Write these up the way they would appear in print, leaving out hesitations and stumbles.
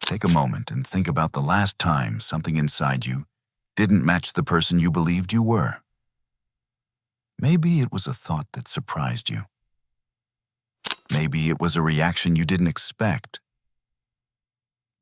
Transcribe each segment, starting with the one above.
Take a moment and think about the last time something inside you didn't match the person you believed you were. Maybe it was a thought that surprised you. Maybe it was a reaction you didn't expect.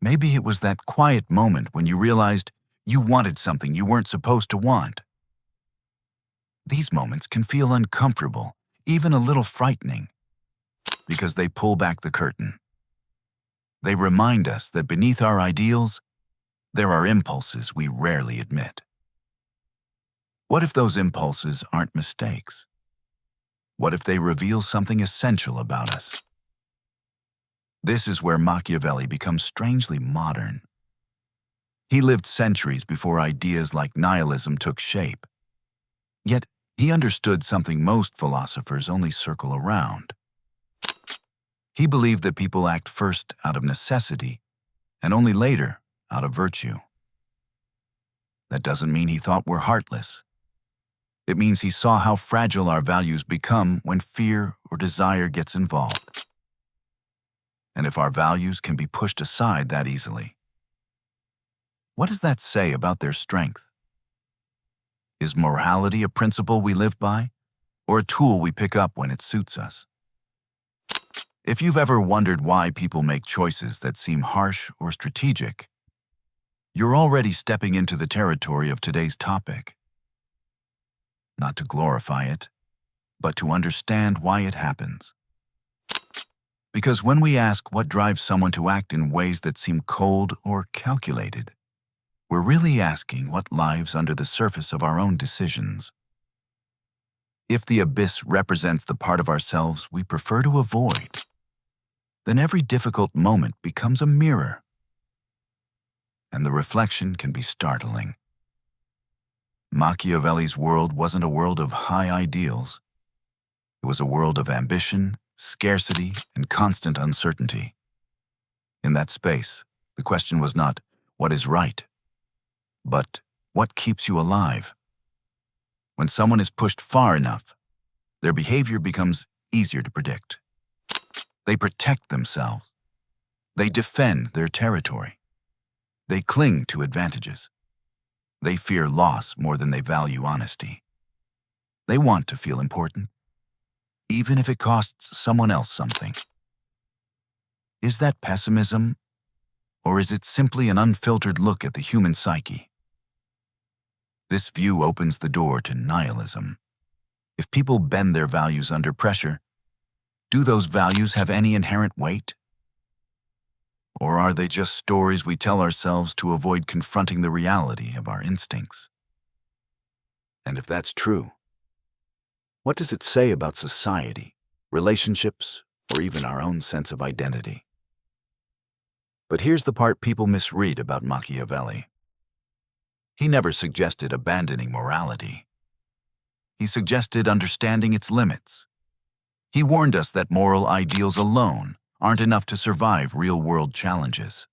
Maybe it was that quiet moment when you realized you wanted something you weren't supposed to want. These moments can feel uncomfortable, even a little frightening, because they pull back the curtain. They remind us that beneath our ideals, there are impulses we rarely admit. What if those impulses aren't mistakes? What if they reveal something essential about us? This is where Machiavelli becomes strangely modern. He lived centuries before ideas like nihilism took shape. Yet, he understood something most philosophers only circle around. He believed that people act first out of necessity and only later out of virtue. That doesn't mean he thought we're heartless. It means he saw how fragile our values become when fear or desire gets involved. And if our values can be pushed aside that easily, what does that say about their strength? Is morality a principle we live by, or a tool we pick up when it suits us? If you've ever wondered why people make choices that seem harsh or strategic, you're already stepping into the territory of today's topic. Not to glorify it, but to understand why it happens. Because when we ask what drives someone to act in ways that seem cold or calculated, we're really asking what lies under the surface of our own decisions. If the abyss represents the part of ourselves we prefer to avoid, then every difficult moment becomes a mirror, and the reflection can be startling. Machiavelli's world wasn't a world of high ideals. It was a world of ambition, scarcity, and constant uncertainty. In that space, the question was not, what is right? But what keeps you alive? When someone is pushed far enough, their behavior becomes easier to predict. They protect themselves. They defend their territory. They cling to advantages. They fear loss more than they value honesty. They want to feel important, even if it costs someone else something. Is that pessimism, or is it simply an unfiltered look at the human psyche? This view opens the door to nihilism. If people bend their values under pressure, do those values have any inherent weight? Or are they just stories we tell ourselves to avoid confronting the reality of our instincts? And if that's true, what does it say about society, relationships, or even our own sense of identity? But here's the part people misread about Machiavelli. He never suggested abandoning morality. He suggested understanding its limits. He warned us that moral ideals alone aren't enough to survive real-world challenges.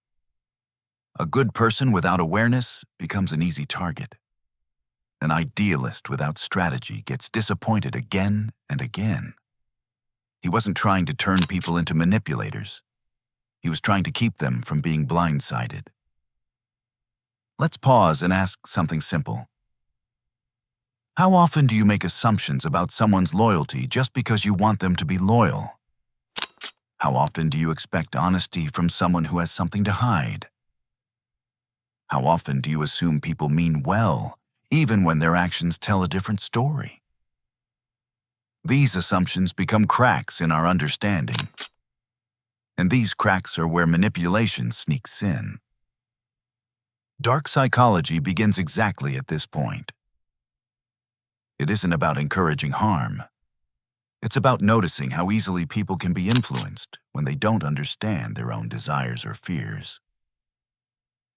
A good person without awareness becomes an easy target. An idealist without strategy gets disappointed again and again. He wasn't trying to turn people into manipulators. He was trying to keep them from being blindsided. Let's pause and ask something simple. How often do you make assumptions about someone's loyalty just because you want them to be loyal? How often do you expect honesty from someone who has something to hide? How often do you assume people mean well, even when their actions tell a different story? These assumptions become cracks in our understanding. And these cracks are where manipulation sneaks in. Dark psychology begins exactly at this point. It isn't about encouraging harm. It's about noticing how easily people can be influenced when they don't understand their own desires or fears.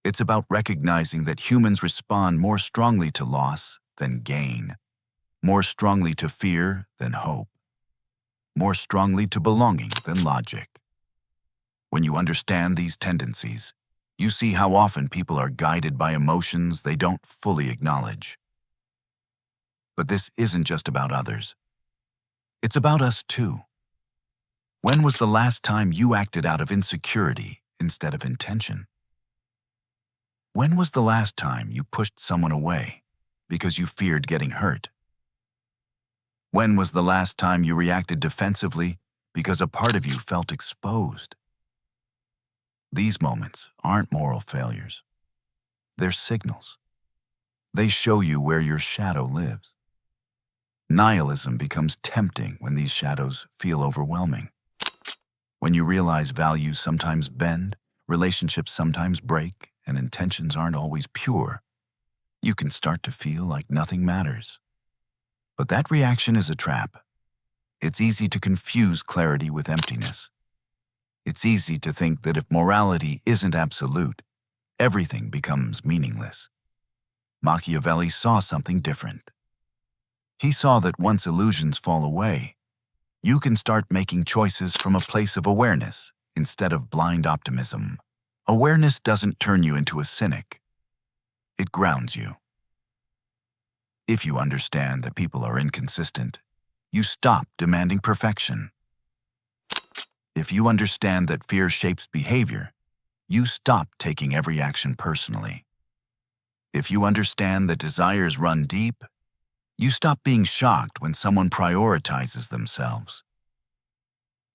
It's about recognizing that humans respond more strongly to loss than gain, more strongly to fear than hope, more strongly to belonging than logic. When you understand these tendencies, you see how often people are guided by emotions they don't fully acknowledge. But this isn't just about others. It's about us too. When was the last time you acted out of insecurity instead of intention? When was the last time you pushed someone away because you feared getting hurt? When was the last time you reacted defensively because a part of you felt exposed? These moments aren't moral failures. They're signals. They show you where your shadow lives. Nihilism becomes tempting when these shadows feel overwhelming. When you realize values sometimes bend, relationships sometimes break, and intentions aren't always pure, you can start to feel like nothing matters. But that reaction is a trap. It's easy to confuse clarity with emptiness. It's easy to think that if morality isn't absolute, everything becomes meaningless. Machiavelli saw something different. He saw that once illusions fall away, you can start making choices from a place of awareness instead of blind optimism. Awareness doesn't turn you into a cynic. It grounds you. If you understand that people are inconsistent, you stop demanding perfection. If you understand that fear shapes behavior, you stop taking every action personally. If you understand that desires run deep, you stop being shocked when someone prioritizes themselves.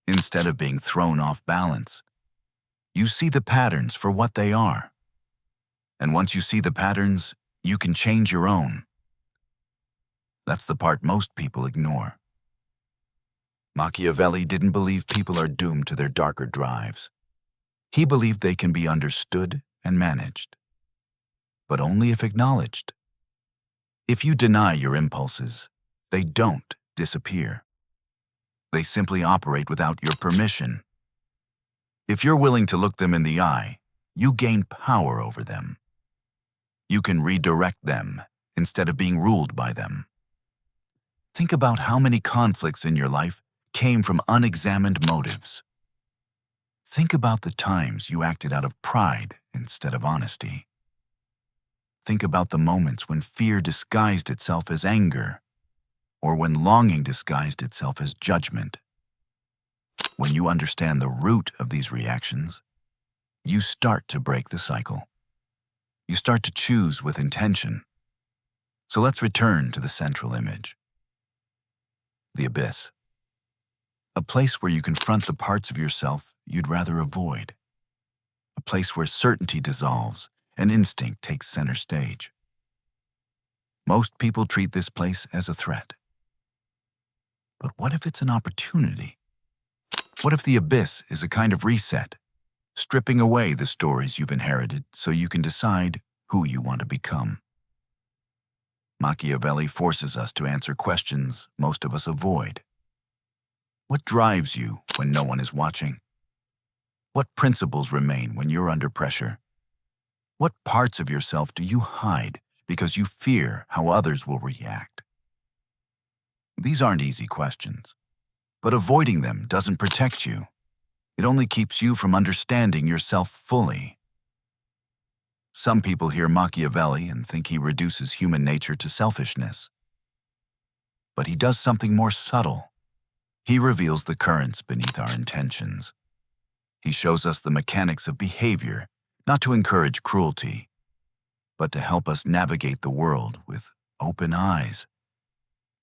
Instead of being thrown off balance, you see the patterns for what they are. And once you see the patterns, you can change your own. That's the part most people ignore. Machiavelli didn't believe people are doomed to their darker drives. He believed they can be understood and managed, but only if acknowledged. If you deny your impulses, they don't disappear. They simply operate without your permission. If you're willing to look them in the eye, you gain power over them. You can redirect them instead of being ruled by them. Think about how many conflicts in your life came from unexamined motives. Think about the times you acted out of pride instead of honesty. Think about the moments when fear disguised itself as anger, or when longing disguised itself as judgment. When you understand the root of these reactions, you start to break the cycle. You start to choose with intention. So let's return to the central image. The abyss. A place where you confront the parts of yourself you'd rather avoid. A place where certainty dissolves and instinct takes center stage. Most people treat this place as a threat. But what if it's an opportunity? What if the abyss is a kind of reset, stripping away the stories you've inherited so you can decide who you want to become? Machiavelli forces us to answer questions most of us avoid. What drives you when no one is watching? What principles remain when you're under pressure? What parts of yourself do you hide because you fear how others will react? These aren't easy questions, but avoiding them doesn't protect you. It only keeps you from understanding yourself fully. Some people hear Machiavelli and think he reduces human nature to selfishness. But he does something more subtle. He reveals the currents beneath our intentions. He shows us the mechanics of behavior, not to encourage cruelty, but to help us navigate the world with open eyes.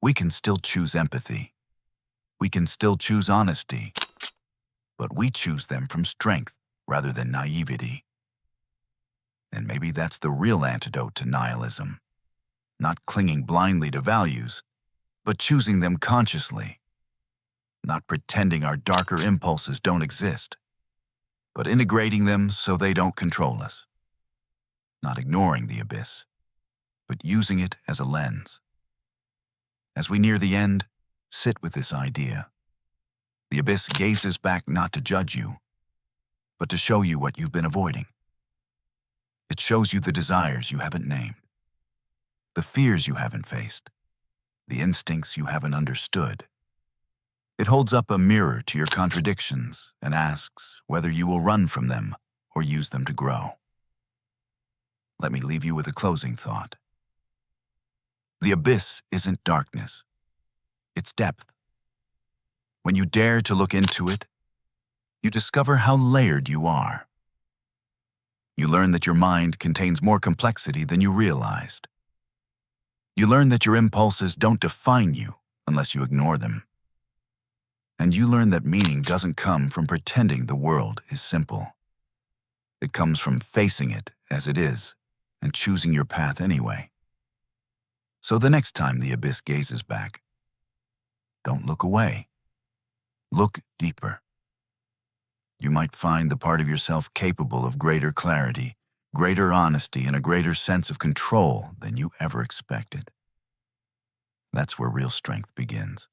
We can still choose empathy. We can still choose honesty. But we choose them from strength rather than naivety. And maybe that's the real antidote to nihilism. Not clinging blindly to values, but choosing them consciously. Not pretending our darker impulses don't exist, but integrating them so they don't control us. Not ignoring the abyss, but using it as a lens. As we near the end, sit with this idea. The abyss gazes back not to judge you, but to show you what you've been avoiding. It shows you the desires you haven't named, the fears you haven't faced, the instincts you haven't understood. It holds up a mirror to your contradictions and asks whether you will run from them or use them to grow. Let me leave you with a closing thought. The abyss isn't darkness, it's depth. When you dare to look into it, you discover how layered you are. You learn that your mind contains more complexity than you realized. You learn that your impulses don't define you unless you ignore them. And you learn that meaning doesn't come from pretending the world is simple. It comes from facing it as it is and choosing your path anyway. So the next time the abyss gazes back, don't look away. Look deeper. You might find the part of yourself capable of greater clarity, greater honesty, and a greater sense of control than you ever expected. That's where real strength begins.